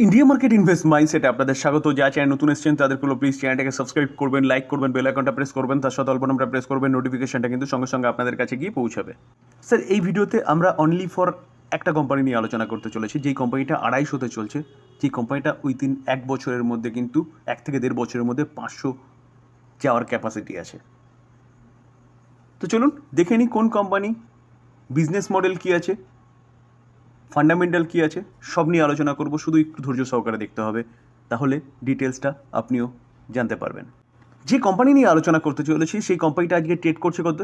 India market invest মাইন্ডসেটে আপনাদের স্বাগত। যা চ্যানেল নতুন এসেছেন তাদেরগুলো প্লিজ চ্যানেলটাকে সাবস্ক্রাইব করবেন, লাইক করবেন, বেল আইকনটা প্রেস করবেন, তার সাথে অল্প নামটা প্রেস করবেন, নোটিফিকেশনটা কিন্তু সঙ্গে সঙ্গে আপনাদের কাছে গিয়ে পৌঁছাবে। স্যার, এই ভিডিওতে আমরা অনলি ফর একটা কোম্পানি নিয়ে আলোচনা করতে চলেছি, যেই কোম্পানিটা 250তে চলছে, যেই কোম্পানিটা উইদিন 1 বছরের মধ্যে কিন্তু 1 থেকে 1.5 বছরের মধ্যে 500 যাওয়ার ক্যাপাসিটি আছে। তো চলুন দেখে নিই কোন কোম্পানি, বিজনেস মডেল কী আছে, ফান্ডামেন্টাল কী আছে, সব নিয়ে আলোচনা করব। শুধু একটু ধৈর্য সহকারে দেখতে হবে, তাহলে ডিটেলসটা আপনিও জানতে পারবেন। যে কোম্পানি নিয়ে আলোচনা করতে চলেছি সেই কোম্পানিটা আজকে ট্রেড করছে কত?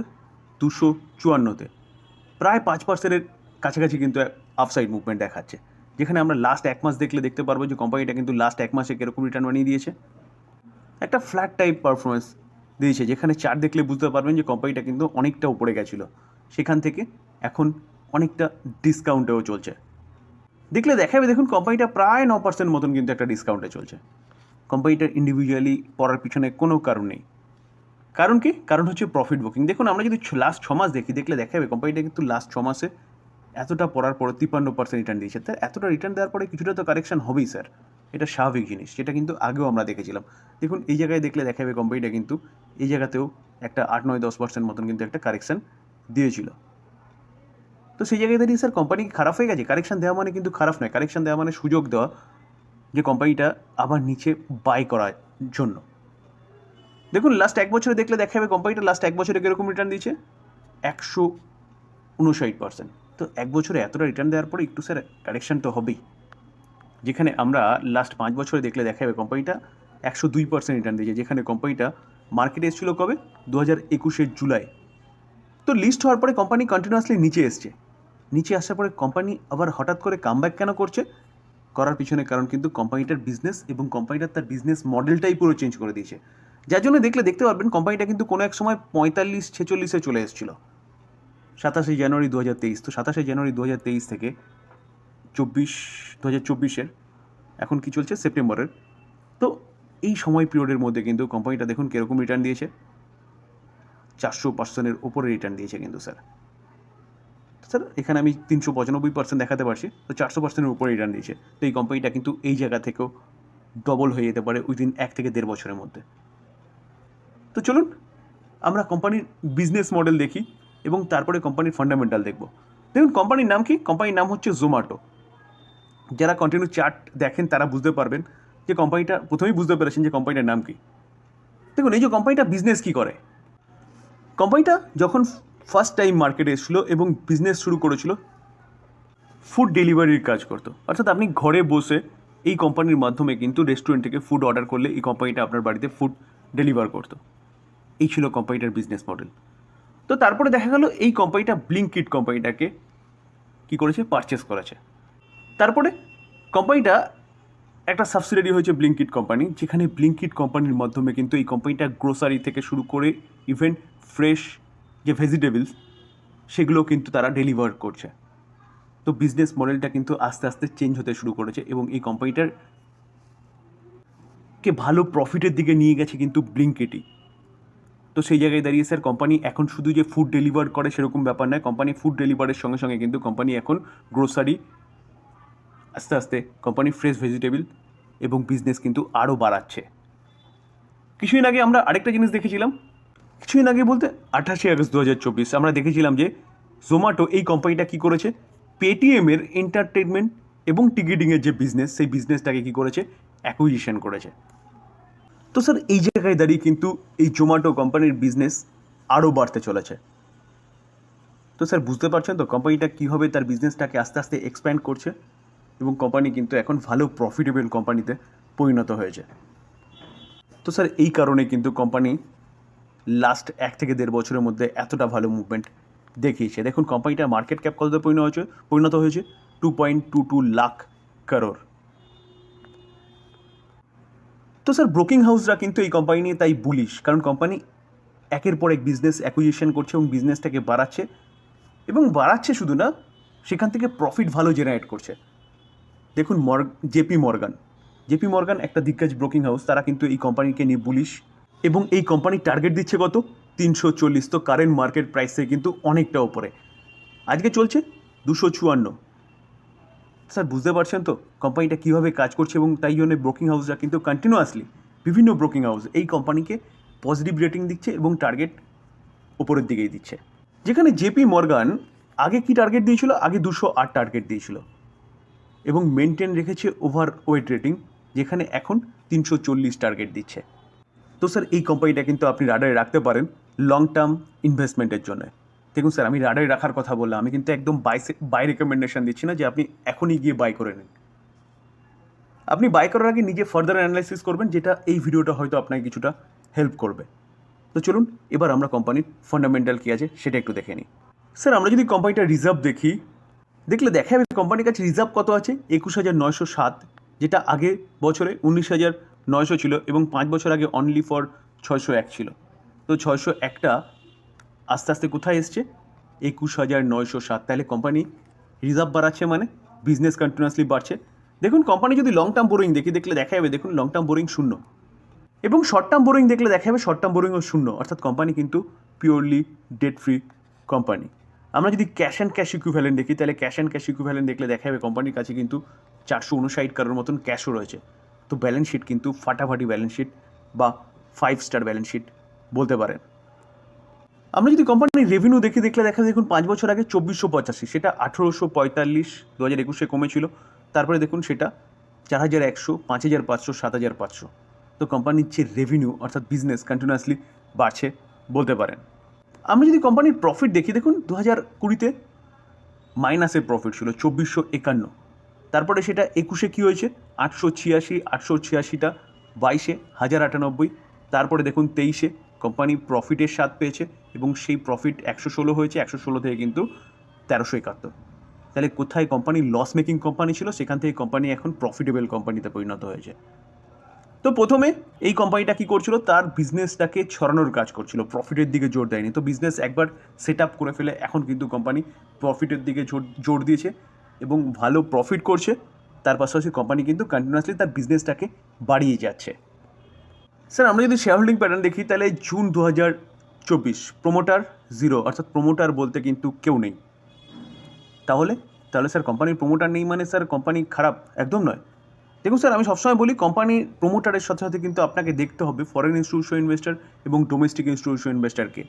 254-তে, প্রায় 5%-এর কাছাকাছি কিন্তু আপসাইড মুভমেন্ট দেখাচ্ছে। যেখানে আমরা লাস্ট 1 মাস দেখলে দেখতে পারবো যে কোম্পানিটা কিন্তু লাস্ট 1 মাসে কীরকম রিটার্ন বানিয়ে দিয়েছে। একটা ফ্ল্যাট টাইপ পারফরমেন্স দিয়েছে, যেখানে চার্ট দেখলে বুঝতে পারবেন যে কোম্পানিটা কিন্তু অনেকটা উপরে গেছিলো, সেখান থেকে এখন অনেকটা ডিসকাউন্টেও চলছে। দেখলে দেখাবে, দেখুন কোম্পানিটা প্রায় 9% মতন কিন্তু একটা ডিসকাউন্টে চলছে। কোম্পানিটার ইন্ডিভিজুয়ালি পড়ার পিছনে কোনো কারণ নেই। কারণ কি? কারণ হচ্ছে প্রফিট বুকিং। দেখুন, আমরা যদি লাস্ট 6 মাস দেখলে দেখাবে কোম্পানিটা কিন্তু লাস্ট 6 মাসে এতটা পড়ার পরে 53% রিটার্ন দিয়েছে। তার এতটা রিটার্ন দেওয়ার পরে কিছুটা তো কারেকশন হবেই স্যার, এটা স্বাভাবিক জিনিস, যেটা কিন্তু আগেও আমরা দেখেছিলাম। দেখুন এই জায়গায় দেখলে দেখাবে কোম্পানিটা কিন্তু এই জায়গাতেও একটা 8-9-10% মতন কিন্তু একটা কারেকশন দিয়েছিল। তো সেই জায়গায় দাঁড়িয়ে স্যার কোম্পানি খারাপ হয়ে গেছে? কারেকশন দেওয়া মানে কিন্তু খারাপ নয়, কারেকশন দেওয়া মানে সুযোগ দেওয়া যে কোম্পানিটা আবার নিচে বাই করার জন্য। দেখুন লাস্ট 1 বছরে দেখলে দেখা যাবে কোম্পানিটা লাস্ট 1 বছরে কীরকম রিটার্ন দিয়েছে, 159%। তো 1 বছরে এতটা রিটার্ন দেওয়ার পরে একটু স্যার কারেকশন তো হবেই। যেখানে আমরা লাস্ট 5 বছরে দেখলে দেখা যাবে কোম্পানিটা 102% রিটার্ন দিয়েছে, যেখানে কোম্পানিটা মার্কেটে এসেছিলো কবে? 2021-এর জুলাই। তো লিস্ট হওয়ার পরে কোম্পানি কন্টিনিউয়াসলি নিচে এসছে। নিচে আসার পরে কোম্পানি আবার হঠাৎ করে কামব্যাক কেন করছে? করার পিছনে কারণ কিন্তু কোম্পানিটার বিজনেস এবং কোম্পানিটার তার বিজনেস মডেলটাই পুরো চেঞ্জ করে দিয়েছে। যার জন্য দেখতে পারবেন কোম্পানিটা কিন্তু কোনো এক সময় 45-46-এ চলে এসেছিলো 27শে জানুয়ারি 2023। তো 27শে জানুয়ারি 2023 থেকে 2024-এর এখন কি চলছে, সেপ্টেম্বরের। তো এই সময় পিরিয়ডের মধ্যে কিন্তু কোম্পানিটা দেখুন কীরকম রিটার্ন দিয়েছে, 400%-এর উপরে রিটার্ন দিয়েছে কিন্তু স্যার। স্যার এখানে আমি 395% দেখাতে পারছি, তো 400%-এর উপরে রিটার্ন দিয়েছে। তো এই কোম্পানিটা কিন্তু এই জায়গা থেকেও ডবল হয়ে যেতে পারে উইদিন 1 থেকে 1.5 বছরের মধ্যে। তো চলুন আমরা কোম্পানির বিজনেস মডেল দেখি এবং তারপরে কোম্পানির ফান্ডামেন্টাল দেখব। দেখুন কোম্পানির নাম কি? কোম্পানির নাম হচ্ছে জোম্যাটো। যারা কন্টিনিউ চার্ট দেখেন তারা বুঝতে পারবেন যে কোম্পানিটা, প্রথমেই বুঝতে পেরেছেন যে কোম্পানিটার নাম কি। দেখুন এই যে কোম্পানিটা বিজনেস কী করে, কোম্পানিটা যখন ফার্স্ট টাইম মার্কেটে এসেছিলো এবং বিজনেস শুরু করেছিল, ফুড ডেলিভারির কাজ করতো। অর্থাৎ আপনি ঘরে বসে এই কোম্পানির মাধ্যমে কিন্তু রেস্টুরেন্ট থেকে ফুড অর্ডার করলে এই কোম্পানিটা আপনার বাড়িতে ফুড ডেলিভার করতো। এই ছিল কোম্পানিটার বিজনেস মডেল। তো তারপরে দেখা গেল এই কোম্পানিটা ব্লিঙ্কিট কোম্পানিটাকে কী করেছে, পারচেস করেছে। তারপরে কোম্পানিটা একটা সাবসিডিয়ারি হয়েছে ব্লিঙ্কিট কোম্পানি, যেখানে ব্লিঙ্কিট কোম্পানির মাধ্যমে কিন্তু এই কোম্পানিটা গ্রোসারি থেকে শুরু করে ইভেন ফ্রেশ যে ভেজিটেবলস সেগুলো কিন্তু তারা ডেলিভার করছে। তো বিজনেস মডেলটা কিন্তু আস্তে আস্তে চেঞ্জ হতে শুরু করেছে এবং এই কোম্পানিটারকে ভালো প্রফিটের দিকে নিয়ে গেছে কিন্তু ব্লিঙ্কিটই। তো সেই জায়গায় দাঁড়িয়ে স্যার কোম্পানি এখন শুধু যে ফুড ডেলিভার করে সেরকম ব্যাপার নয়, কোম্পানি ফুড ডেলিভারের সঙ্গে সঙ্গে কিন্তু কোম্পানি এখন গ্রোসারি, আস্তে আস্তে কোম্পানি ফ্রেশ ভেজিটেবল এবং বিজনেস কিন্তু আরও বাড়াচ্ছে। কিছুদিন আগে আমরা আরেকটা জিনিস দেখেছিলাম, কিছুদিন আগে বলতে 28শে আগস্ট 2024 আমরা দেখেছিলাম যে জোম্যাটো এই কোম্পানিটা কী করেছে, পেটিএমের এন্টারটেনমেন্ট এবং টিকিটিংয়ের যে বিজনেস, সেই বিজনেসটাকে কী করেছে, অ্যাকুইজিশন করেছে। তো স্যার এই জায়গায় দাঁড়িয়ে কিন্তু এই জোম্যাটো কোম্পানির বিজনেস আরও বাড়তে চলেছে। তো স্যার বুঝতে পারছেন তো কোম্পানিটা কীভাবে তার বিজনেসটাকে আস্তে আস্তে এক্সপ্যান্ড করছে এবং কোম্পানি কিন্তু এখন ভালো প্রফিটেবল কোম্পানিতে পরিণত হয়েছে। তো স্যার এই কারণে কিন্তু কোম্পানি লাস্ট 1 থেকে 1.5 বছরের মধ্যে এতটা ভালো মুভমেন্ট দেখিয়েছে। দেখুন কোম্পানিটার মার্কেট ক্যাপ কততে পরিণত হয়েছে 2.22 লাখ করোড়। তো স্যার ব্রোকিং হাউসরা কিন্তু এই কোম্পানি নিয়ে তাই বুলিশ, কারণ কোম্পানি একের পর এক বিজনেস অ্যাকুইজিশন করছে এবং বিজনেসটাকে বাড়াচ্ছে, এবং বাড়াচ্ছে শুধু না, সেখান থেকে প্রফিট ভালো জেনারেট করছে। দেখুন জেপি মর্গান একটা দিগ্গজ ব্রোকিং হাউস, তারা কিন্তু এই কোম্পানিকে নিয়ে বুলিশ এবং এই কোম্পানির টার্গেট দিচ্ছে কত, 340। তো কারেন্ট মার্কেট প্রাইস থেকে কিন্তু অনেকটা ওপরে, আজকে চলছে 254। স্যার বুঝতে পারছেন তো কোম্পানিটা কীভাবে কাজ করছে, এবং তাই জন্য ব্রোকিং হাউসরা কিন্তু কন্টিনিউয়াসলি বিভিন্ন ব্রোকিং হাউস এই কোম্পানিকে পজিটিভ রেটিং দিচ্ছে এবং টার্গেট ওপরের দিকেই দিচ্ছে। যেখানে জেপি মর্গান আগে কি টার্গেট দিয়েছিল, আগে 208 টার্গেট দিয়েছিল এবং মেনটেন রেখেছে ওভার ওয়েট রেটিং, যেখানে এখন 340 টার্গেট দিচ্ছে। তো স্যার এই কোম্পানিটা কিন্তু আপনি রাডারে রাখতে পারেন লং টার্ম ইনভেস্টমেন্টের জন্য। দেখুন স্যার, আমি রাডারে রাখার কথা বললাম, আমি কিন্তু একদম বাই রেকমেন্ডেশন দিচ্ছি না যে আপনি এখনই গিয়ে বাই করে নিন। আপনি বাই করার আগে নিজে ফার্দার অ্যানালাইসিস করবেন, যেটা এই ভিডিওটা হয়তো আপনাকে কিছুটা হেল্প করবে। তো চলুন এবার আমরা কোম্পানির ফান্ডামেন্টাল কী আছে সেটা একটু দেখে নিই। স্যার আমরা যদি কোম্পানিটার রিজার্ভ দেখি, দেখলে দেখা যাবে কোম্পানির কাছে রিজার্ভ কত আছে, 21,907, যেটা আগে বছরে 19,900 ছিল এবং 5 বছর আগে অনলি ফর 601 ছিল। তো 601টা আস্তে আস্তে কোথায় এসছে, 21,907। তাহলে কোম্পানি রিজার্ভ বাড়াচ্ছে, মানে বিজনেস কন্টিনিউয়াসলি বাড়ছে। দেখুন কোম্পানি যদি লং টার্ম বোরিং দেখি, দেখলে দেখা যাবে দেখুন লং টার্ম বোরিং শূন্য, এবং শর্ট টার্ম বোরিং দেখলে দেখা যাবে শর্ট টার্ম বোরিংও শূন্য, অর্থাৎ কোম্পানি কিন্তু পিওরলি ডেট ফ্রি কোম্পানি। আমরা যদি ক্যাশ অ্যান্ড ক্যাশ ইকুইভ্যালেন্ট দেখি, তাহলে ক্যাশ অ্যান্ড ক্যাশ ইকুইভ্যালেন্ট দেখলে দেখা যাবে কোম্পানির কাছে কিন্তু 459 কারোর মতন ক্যাশও রয়েছে। তো ব্যালেন্স শিট কিন্তু ফাটাফাটি ব্যালেন্স শিট বা 5 স্টার ব্যালেন্স শিট বলতে পারেন। আমরা যদি কোম্পানির রেভিনিউ দেখি, দেখলে দেখা যায় দেখুন 5 বছর আগে 2485, সেটা 1845 2021-এ কমেছিল। তারপরে দেখুন সেটা 4100, 5500, 7500। তো কোম্পানির যে রেভিনিউ অর্থাৎ বিজনেস কন্টিনিউয়াসলি বাড়ছে বলতে পারেন। আমরা যদি কোম্পানির প্রফিট দেখি, দেখুন 2020-তে মাইনাসের প্রফিট ছিল 2451, তারপরে সেটা 21-এ কী হয়েছে 886, 886টা 22-এ 1098, তারপরে দেখুন 23-এ কোম্পানি প্রফিটের স্বাদ পেয়েছে এবং সেই প্রফিট 116 হয়েছে, 116 থেকে কিন্তু 1371। তাহলে কোথায় কোম্পানি লস মেকিং কোম্পানি ছিল, সেখান থেকে কোম্পানি এখন প্রফিটেবল কোম্পানিতে পরিণত হয়েছে। তো প্রথমে এই কোম্পানিটা কী করছিল, তার বিজনেসটাকে ছড়ানোর কাজ করছিল, প্রফিটের দিকে জোর দেয়নি। তো বিজনেস একবার সেট আপ করে ফেলে এখন কিন্তু কোম্পানি প্রফিটের দিকে জোর দিয়েছে এবং ভালো প্রফিট করছে। তার পাশাপাশি কোম্পানি কিন্তু কন্টিনিউয়াসলি তার বিজনেসটাকে বাড়িয়ে যাচ্ছে। স্যার আমরা যদি শেয়ার হোল্ডিং প্যাটার্ন দেখি, তাহলে জুন 2024 প্রোমোটার 0, অর্থাৎ প্রোমোটার বলতে কিন্তু কেউ নেই। তাহলে স্যার কোম্পানির প্রোমোটার নেই মানে স্যার কোম্পানি খারাপ? একদম নয়। দেখুন স্যার, আমি সবসময় বলি কোম্পানির প্রোমোটারের সাথে সাথে কিন্তু আপনাকে দেখতে হবে ফরেন ইনস্টিটিউশনাল ইনভেস্টার এবং ডোমেস্টিক ইনস্টিটিউশনাল ইনভেস্টারকে।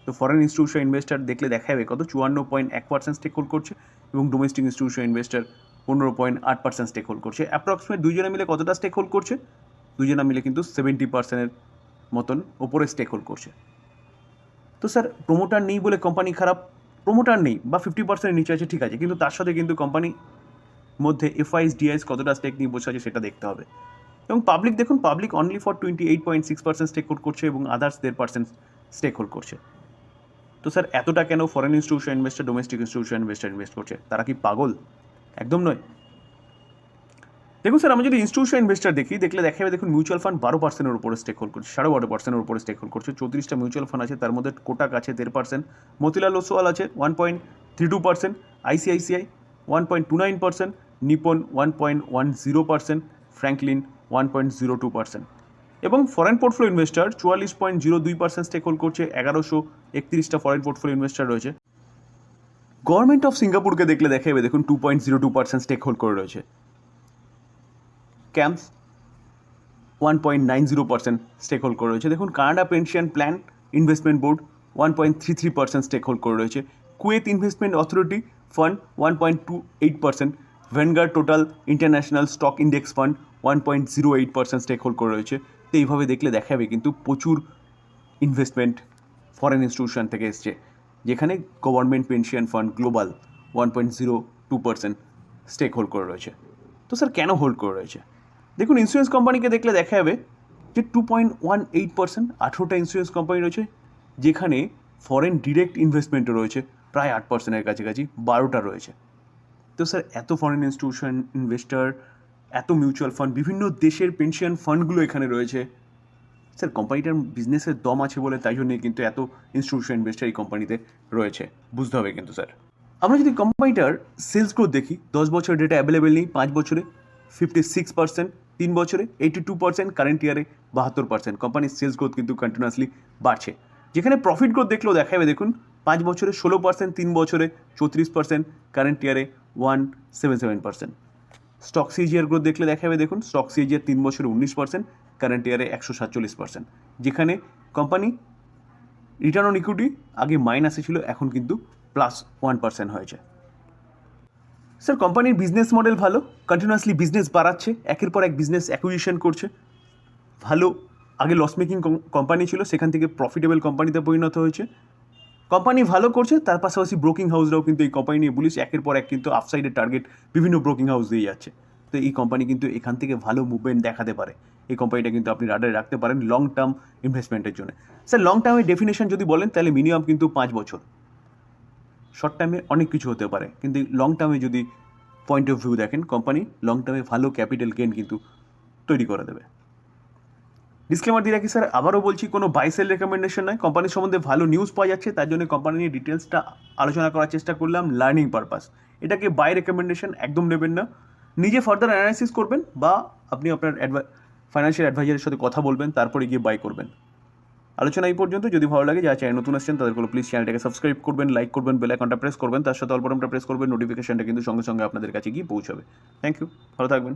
তো ফরেন ইনস্টিটিউশনাল ইনভেস্টার দেখলে দেখা যাবে কত 54.1% স্টেক হোল্ড করছে এবং domestic institutional investor 15.8% stake hold করছে। অ্যাপ্রক্সিমেট দুইজনে মিলে কতটা স্টেক হোল্ড করছে, দুজনে মিলে কিন্তু 70%-এর মতন ওপরে স্টেক হোল্ড করছে। তো স্যার প্রোমোটার নেই বলে কোম্পানি খারাপ? প্রোমোটার নেই বা 50%-এর নিচে আছে ঠিক আছে, কিন্তু তার সাথে কিন্তু কোম্পানি মধ্যে এফআইএস ডিআইএস কতটা স্টেক নিয়ে বসে আছে সেটা দেখতে হবে। এবং পাবলিক দেখুন, public only for 28.6% stake hold করছে এবং আদার্স 1.5% স্টেক হোল্ড করছে। তো স্যার এতটা কেন foreign institution investor domestic institution investor invest করছে? তারা কি পাগল? একদম নয়। দেখুন স্যার, আমরা যদি ইনস্টিটিউশন ইনভেস্টার দেখি, দেখলে দেখা যাবে দেখুন মিউচুয়াল ফান্ড 12%-এর উপরে স্টেক হোল্ড করছে, 12.5%-এর উপরে স্টেক হোল্ড করছে। 34টা মিউচুয়াল ফান্ড আছে, তার মধ্যে কোটাক আছে 1.5%, মতিলাল ওসওয়াল আছে 1.32%, আইসিআইসিআই 1.29%, নিপন 1.10%, ফ্র্যাঙ্কলিন 1.02%। এবং foreign portfolio investor 44.02% stake hold করছে, 1131টা ফরেন পোর্টফোলিও ইনভেস্টার রয়েছে। গভর্নমেন্ট অফ সিঙ্গাপুরকে দেখলে দেখা যাবে দেখুন 2.02% স্টেক হোল্ড করে রয়েছে। ক্যাম্পস 1.90% স্টেক হোল্ড করে রয়েছে। দেখুন Canada pension plan investment board 1.33% stake hold করে রয়েছে। Kuwait investment authority fund 1.28%, Vanguard total international stock index fund 1.08% stake hold করে রয়েছে। তো এইভাবে দেখলে দেখা যাবে কিন্তু প্রচুর ইনভেস্টমেন্ট ফরেন ইনস্টিটিউশন থেকে এসছে, যেখানে government pension fund global 1.02% stake hold করে রয়েছে। তো স্যার কেন হোল্ড করে রয়েছে? দেখুন ইন্স্যুরেন্স কোম্পানিকে দেখলে দেখা যাবে যে 2.18%, 18টা ইন্স্যুরেন্স কোম্পানি রয়েছে, যেখানে ফরেন ডিরেক্ট ইনভেস্টমেন্টও রয়েছে প্রায় 8%-এর কাছাকাছি, 12টা রয়েছে। তো স্যার এত ফরেন ইনস্টিটিউশন ইনভেস্টার, এত মিউচুয়াল ফান্ড, বিভিন্ন দেশের পেনশন ফান্ডগুলো এখানে রয়েছে। স্যার কোম্পানিটার বিজনেসের দম আছে বলে তাই জন্যই কিন্তু এত ইনস্টিটিউশন ইনভেস্টার এই কোম্পানিতে রয়েছে, বুঝতে হবে কিন্তু স্যার। আমরা যদি কোম্পানিটার সেলস গ্রোথ দেখি, 10 বছরের ডেটা অ্যাভেলেবেল নেই, 5 বছরে 56%, 3 বছরে 82%, কারেন্ট ইয়ারে 72%। কোম্পানির সেলস গ্রোথ কিন্তু কন্টিনিউয়াসলি বাড়ছে। যেখানে প্রফিট গ্রোথ দেখলেও দেখা যাবে দেখুন 5 বছরে 16%, 3 বছরে 34%, কারেন্ট ইয়ারে 177%। স্টক সিজিআর গ্রোথ দেখলে দেখা যাবে, দেখুন স্টক সিজিআর 3 বছরে 19%, কারেন্ট ইয়ারে 147%, যেখানে কোম্পানি রিটার্ন অন ইকুইটি আগে মাইনাসে ছিল, এখন কিন্তু +1% হয়েছে। স্যার কোম্পানির বিজনেস মডেল ভালো, কন্টিনিউয়াসলি বিজনেস বাড়াচ্ছে, একের পর এক বিজনেস অ্যাকুইজিশন করছে, ভালো। আগে লস মেকিং কোম্পানি ছিল, সেখান থেকে প্রফিটেবল কোম্পানিতে পরিণত হয়েছে। কোম্পানি ভালো করছে, তার পাশাপাশি ব্রোকিং হাউসরাও কিন্তু এই কোম্পানি নিয়ে বলিস, একের পর এক কিন্তু আপসাইডের টার্গেট বিভিন্ন ব্রোকিং হাউস দিয়ে যাচ্ছে। তো এই কোম্পানি কিন্তু এখান থেকে ভালো মুভমেন্ট দেখাতে পারে। এই কোম্পানিটা কিন্তু আপনি রাডারে রাখতে পারেন লং টার্ম ইনভেস্টমেন্টের জন্য। স্যার লং টার্মের ডেফিনেশন যদি বলেন তাহলে মিনিমাম কিন্তু 5 বছর। শর্ট টার্মে অনেক কিছু হতে পারে, কিন্তু লং টার্মে যদি পয়েন্ট অফ ভিউ দেখেন, কোম্পানি লং টার্মে ভালো ক্যাপিটাল গেইন কিন্তু তৈরি করে দেবে। ডিসক্লেমার দিয়ে রাখি স্যার, আবারও বলছি, কোনো বাই সেল রেকমেন্ডেশন নয়। কোম্পানির সম্বন্ধে ভালো নিউজ পাওয়া যাচ্ছে, তার জন্য কোম্পানি নিয়ে ডিটেলসটা আলোচনা করার চেষ্টা করলাম, লার্নিং পারপাস। এটাকে বাই রেকমেন্ডেশন একদম নেবেন না। নিজে ফার্দার অ্যানালাইসিস করবেন, বা আপনি আপনার ফাইন্যান্সিয়াল অ্যাডভাইজারের সাথে কথা বলবেন, তারপরে গিয়ে বাই করবেন। আলোচনা এই পর্যন্ত। যদি ভালো লাগে, যারা চ্যানেল নতুন আসছেন তাদেরগুলো প্লিজ চ্যানেলটাকে সাবস্ক্রাইব করবেন, লাইক করবেন, বেল আইকনটা প্রেস করবেন, তার সাথে অল বাটনটা প্রেস করবেন, নোটিফিকেশনটা কিন্তু সঙ্গে সঙ্গে আপনাদের কাছে গিয়ে পৌঁছাবে। থ্যাংক ইউ, ভালো থাকবেন।